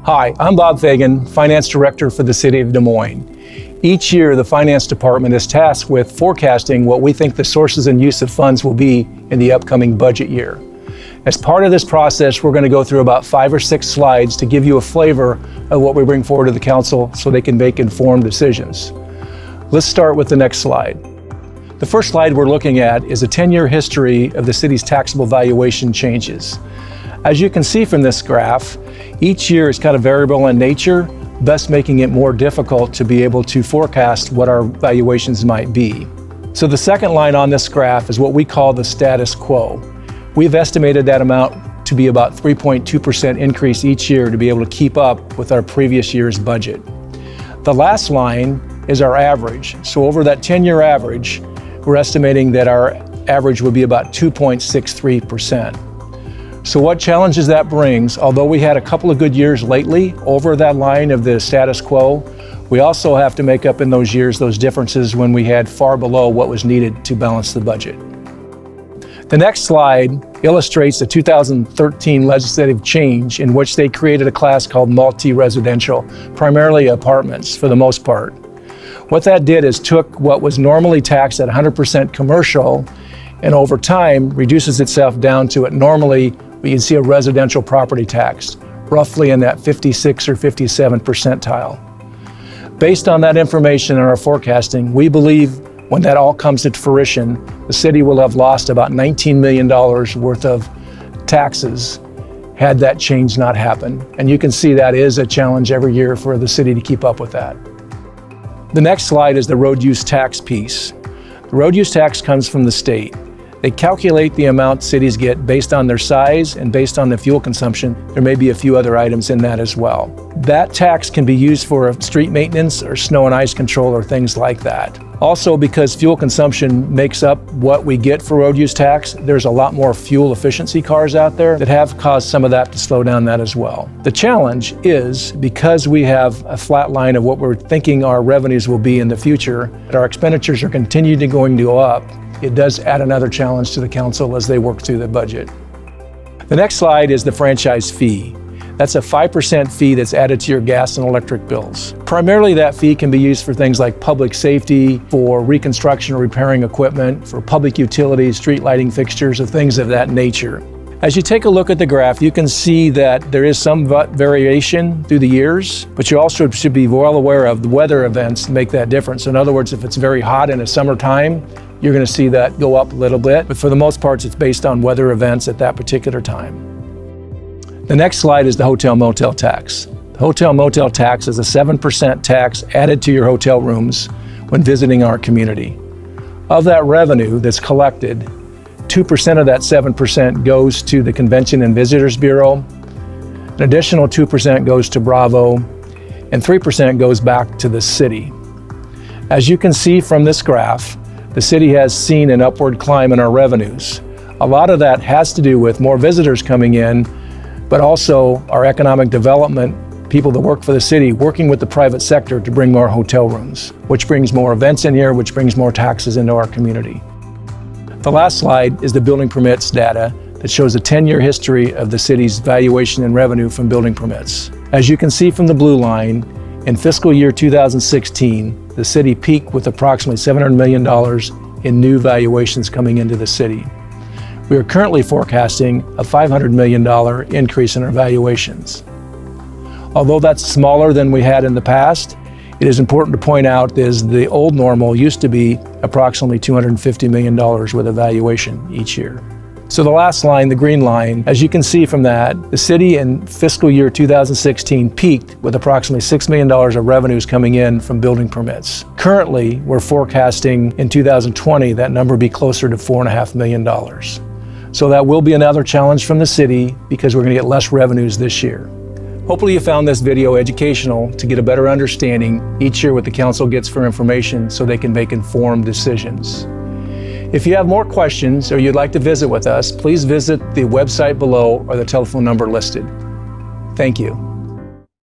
Hi, I'm Bob Fagan, Finance Director for the City of Des Moines. Each year, the Finance Department is tasked with forecasting what we think the sources and use of funds will be in the upcoming budget year. As part of this process, we're going to go through about 5 or 6 slides to give you a flavor of what we bring forward to the Council so they can make informed decisions. Let's start with the next slide. The first slide we're looking at is a 10-year history of the city's taxable valuation changes. As you can see from this graph, each year is kind of variable in nature, thus making it more difficult to be able to forecast what our valuations might be. So the second line on this graph is what we call the status quo. We've estimated that amount to be about 3.2% increase each year to be able to keep up with our previous year's budget. The last line is our average. So over that 10-year average, we're estimating that our average would be about 2.63%. So what challenges that brings, although we had a couple of good years lately over that line of the status quo, we also have to make up in those years those differences when we had far below what was needed to balance the budget. The next slide illustrates the 2013 legislative change in which they created a class called multi-residential, primarily apartments for the most part. What that did is took what was normally taxed at 100% commercial and over time reduces itself down to it normally we can see a residential property tax, roughly in that 56 or 57 percentile. Based on that information and our forecasting, we believe when that all comes to fruition, the city will have lost about $19 million worth of taxes had that change not happened. And you can see that is a challenge every year for the city to keep up with that. The next slide is the road use tax piece. The road use tax comes from the state. They calculate the amount cities get based on their size and based on the fuel consumption. There may be a few other items in that as well. That tax can be used for street maintenance or snow and ice control or things like that. Also, because fuel consumption makes up what we get for road use tax, there's a lot more fuel efficiency cars out there that have caused some of that to slow down that as well. The challenge is because we have a flat line of what we're thinking our revenues will be in the future, that our expenditures are continuing going to go up. It does add another challenge to the council as they work through the budget. The next slide is the franchise fee. That's a 5% fee that's added to your gas and electric bills. Primarily that fee can be used for things like public safety, for reconstruction or repairing equipment, for public utilities, street lighting fixtures, or things of that nature. As you take a look at the graph, you can see that there is some variation through the years, but you also should be well aware of the weather events to make that difference. In other words, if it's very hot in the summertime, you're going to see that go up a little bit, but for the most part, it's based on weather events at that particular time. The next slide is the hotel motel tax. The hotel motel tax is a 7% tax added to your hotel rooms when visiting our community. Of that revenue that's collected, 2% of that 7% goes to the Convention and Visitors Bureau, an additional 2% goes to Bravo, and 3% goes back to the city. As you can see from this graph, the city has seen an upward climb in our revenues. A lot of that has to do with more visitors coming in, but also our economic development, people that work for the city, working with the private sector to bring more hotel rooms, which brings more events in here, which brings more taxes into our community. The last slide is the building permits data that shows a 10-year history of the city's valuation and revenue from building permits. As you can see from the blue line, in fiscal year 2016, the city peaked with approximately $700 million in new valuations coming into the city. We are currently forecasting a $500 million increase in our valuations. Although that's smaller than we had in the past, it is important to point out that the old normal used to be approximately $250 million worth of valuation each year. So the last line, the green line, as you can see from that, the city in fiscal year 2016 peaked with approximately $6 million of revenues coming in from building permits. Currently, we're forecasting in 2020 that number be closer to $4.5 million. So that will be another challenge from the city because we're going to get less revenues this year. Hopefully you found this video educational to get a better understanding each year what the council gets for information so they can make informed decisions. If you have more questions or you'd like to visit with us, please visit the website below or the telephone number listed. Thank you.